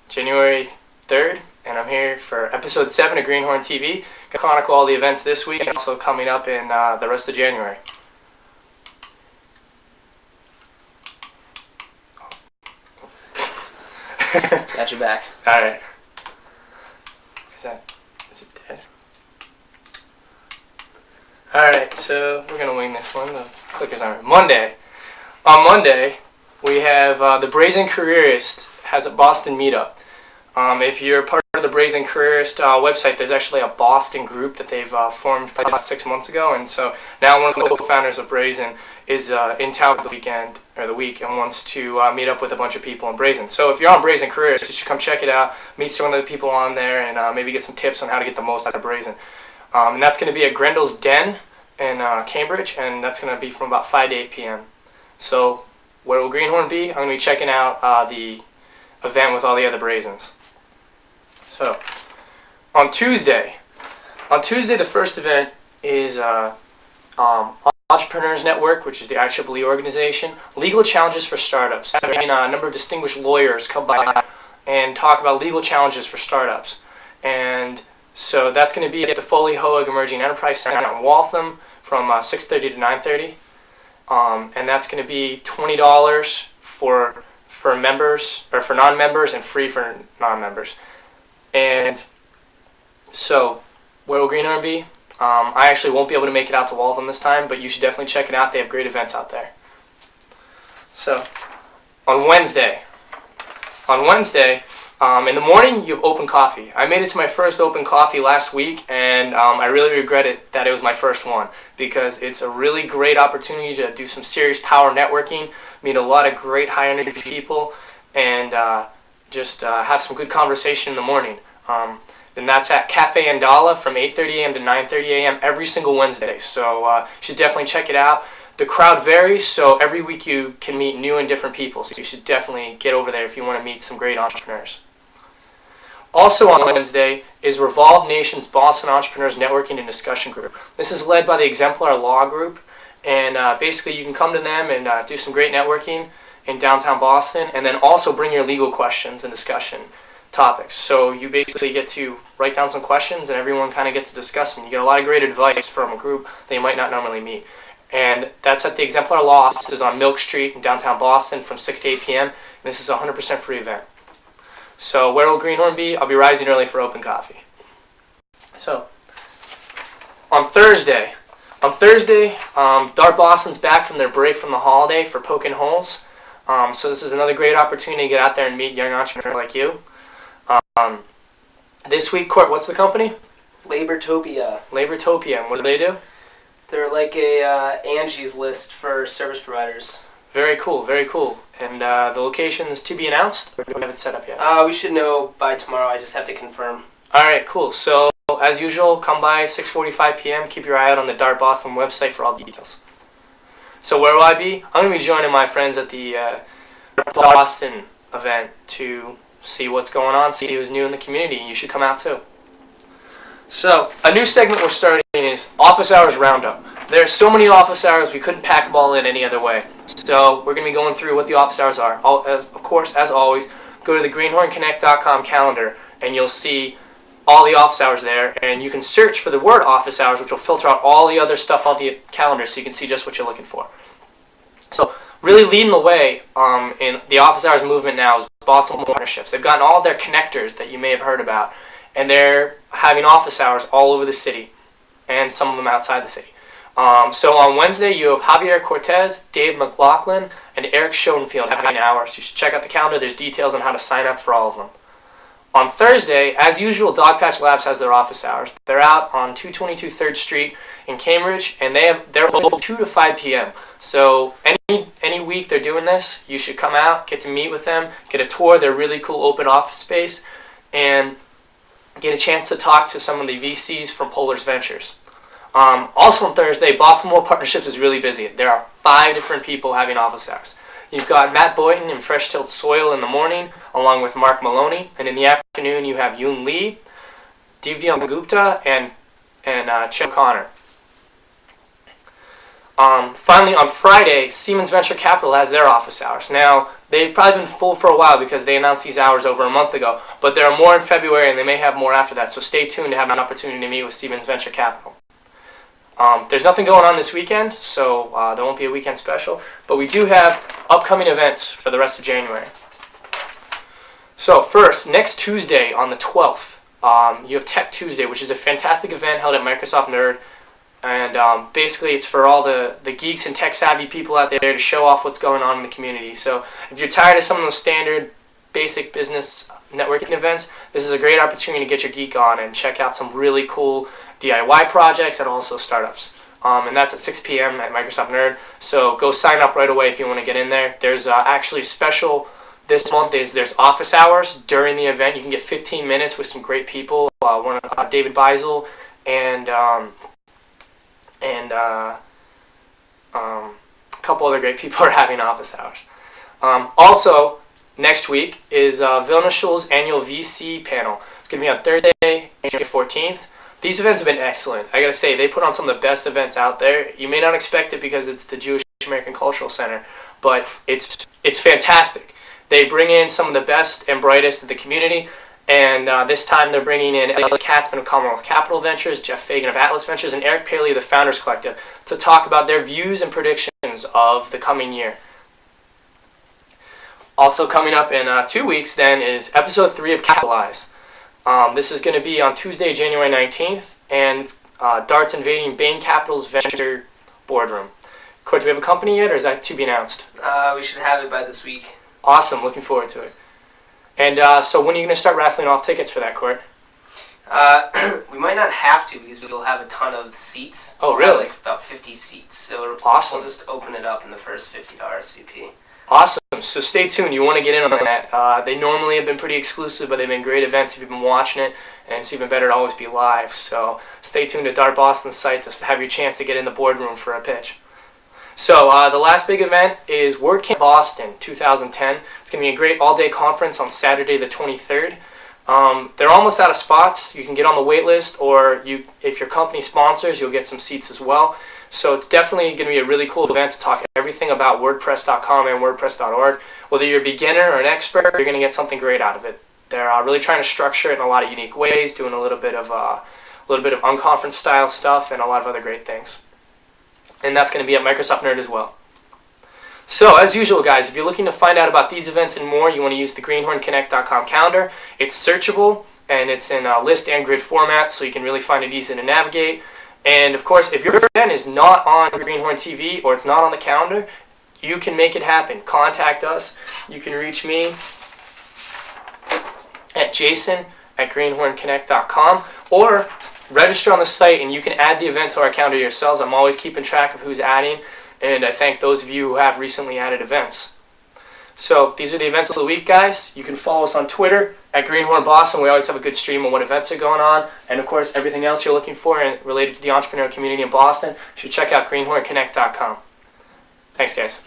January 3rd, and I'm here for episode 7 of Greenhorn TV. Gonna chronicle all the events this week and also coming up in the rest of January. Got your back. Alright. Is it dead? Alright, so we're gonna wing this one. The clicker's on. Monday. On Monday, we have the Brazen Careerist has a Boston meetup. If you're part of the Brazen Careerist website, there's actually a Boston group that they've formed about 6 months ago, and so now one of the co-founders of Brazen is in town for the weekend or the week and wants to meet up with a bunch of people in Brazen. So if you're on Brazen Careerist, you should come check it out, meet some of the people on there, and maybe get some tips on how to get the most out of Brazen. And that's going to be at Grendel's Den in Cambridge, and that's going to be from about 5 to 8 p.m. So where will Greenhorn be? I'm going to be checking out the event with all the other Brazens. So, on Tuesday, the first event is Entrepreneurs Network, which is the IEEE organization. Legal challenges for startups. Having a number of distinguished lawyers come by and talk about legal challenges for startups. And so that's going to be at the Foley Hoag Emerging Enterprise Center in Waltham from 6:30 to 9:30. And that's going to be $20 for members or for non-members and free for non-members. And so, where will Greenhorn be? I actually won't be able to make it out to Waltham this time, but you should definitely check it out. They have great events out there. So, on Wednesday, in the morning, you have open coffee. I made it to my first open coffee last week, and I really regret it that it was my first one, because it's a really great opportunity to do some serious power networking, meet a lot of great high-energy people, and just have some good conversation in the morning. Then that's at Cafe Andala from 8:30 a.m. to 9:30 a.m. every single Wednesday. So you should definitely check it out. The crowd varies, so every week you can meet new and different people. So you should definitely get over there if you want to meet some great entrepreneurs. Also on Wednesday is Revolve Nation's Boston Entrepreneurs Networking and Discussion Group. This is led by the Exemplar Law Group, and basically you can come to them and do some great networking in downtown Boston, and then also bring your legal questions and discussion topics. So you basically get to write down some questions and everyone kind of gets to discuss them. You get a lot of great advice from a group that you might not normally meet. And that's at the Exemplar Law offices on Milk Street in downtown Boston from 6 to 8 p.m. And this is a 100% free event. So where will Greenhorn be? I'll be rising early for open coffee. So on Thursday, Dart Boston's back from their break from the holiday for poking holes. So this is another great opportunity to get out there and meet young entrepreneurs like you. This week, Court, what's the company? Labortopia. Labortopia, and what do they do? They're like a Angie's List for service providers. Very cool, very cool. And the location's to be announced, or do we have it set up yet? We should know by tomorrow. I just have to confirm. Alright, cool. So, as usual, come by 6:45 p.m. Keep your eye out on the Dart Boston website for all the details. So where will I be? I'm going to be joining my friends at the Boston event to see what's going on, see who's new in the community. You should come out too. So, a new segment we're starting is Office Hours Roundup. There are so many office hours, we couldn't pack them all in any other way. So, we're going to be going through what the office hours are. Of course, as always, go to the GreenhornConnect.com calendar and you'll see all the office hours there, and you can search for the word office hours, which will filter out all the other stuff on the calendar so you can see just what you're looking for. So really leading the way in the office hours movement now is Boston Partnerships. They've gotten all of their connectors that you may have heard about, and they're having office hours all over the city, and some of them outside the city. So on Wednesday, you have Javier Cortez, Dave McLaughlin, and Eric Schoenfield having hours. You should check out the calendar. There's details on how to sign up for all of them. On Thursday, as usual, Dogpatch Labs has their office hours. They're out on 222 3rd Street in Cambridge, and they're open 2 to 5 p.m. So any week they're doing this, you should come out, get to meet with them, get a tour of their really cool open office space, and get a chance to talk to some of the VCs from Polar's Ventures. Also on Thursday, Boston World Partnerships is really busy. There are 5 different people having office hours. You've got Matt Boynton and Fresh Tilled Soil in the morning, along with Mark Maloney. And in the afternoon, you have Yoon Lee, Divyam Gupta, and Chip Connor. Finally, on Friday, Siemens Venture Capital has their office hours. Now, they've probably been full for a while because they announced these hours over a month ago, but there are more in February and they may have more after that, so stay tuned to have an opportunity to meet with Siemens Venture Capital. There's nothing going on this weekend, so there won't be a weekend special, but we do have upcoming events for the rest of January. So first, next Tuesday on the 12th, you have Tech Tuesday, which is a fantastic event held at Microsoft Nerd. And basically it's for all the geeks and tech-savvy people out there to show off what's going on in the community. So if you're tired of some of those standard basic business networking events, this is a great opportunity to get your geek on and check out some really cool DIY projects and also startups. And that's at 6 p.m. at Microsoft Nerd. So go sign up right away if you want to get in there. There's actually a special this month. There's office hours during the event. You can get 15 minutes with some great people. David Beisel and a couple other great people are having office hours. Also, next week is Vilna Schul's annual VC panel. It's going to be on Thursday, January 14th. These events have been excellent. I gotta say, they put on some of the best events out there. You may not expect it because it's the Jewish American Cultural Center, but it's fantastic. They bring in some of the best and brightest of the community. And this time they're bringing in Elliot Katzman of Commonwealth Capital Ventures, Jeff Fagan of Atlas Ventures, and Eric Paley of the Founders Collective to talk about their views and predictions of the coming year. Also coming up in 2 weeks then is episode 3 of Capitalize. This is going to be on Tuesday, January 19th, and Dart's invading Bain Capital's venture boardroom. Court, do we have a company yet, or is that to be announced? We should have it by this week. Awesome, looking forward to it. And so when are you going to start raffling off tickets for that, Court? We might not have to because we'll have a ton of seats. Oh, we'll really? have like about 50 seats. So awesome. We'll just open it up in the first 50 to RSVP. Awesome. So stay tuned. You want to get in on that. They normally have been pretty exclusive, but they've been great events if you've been watching it, and it's even better to always be live. So stay tuned to Dart Boston's site to have your chance to get in the boardroom for a pitch. So the last big event is WordCamp Boston 2010. It's going to be a great all-day conference on Saturday the 23rd. They're almost out of spots. You can get on the wait list, or if your company sponsors, you'll get some seats as well. So it's definitely going to be a really cool event to talk everything about WordPress.com and WordPress.org. Whether you're a beginner or an expert, you're going to get something great out of it. They're really trying to structure it in a lot of unique ways, doing a little bit of unconference style stuff and a lot of other great things. And that's going to be at Microsoft Nerd as well. So, as usual, guys, if you're looking to find out about these events and more, you want to use the GreenhornConnect.com calendar. It's searchable, and it's in list and grid format, so you can really find it easy to navigate. And, of course, if your event is not on Greenhorn TV or it's not on the calendar, you can make it happen. Contact us. You can reach me at jason@greenhornconnect.com, or register on the site and you can add the event to our calendar yourselves. I'm always keeping track of who's adding, and I thank those of you who have recently added events. So these are the events of the week, guys. You can follow us on Twitter at Greenhorn Boston. We always have a good stream on what events are going on, and of course everything else you're looking for and related to the entrepreneur community in Boston. You should check out greenhornconnect.com. Thanks, guys.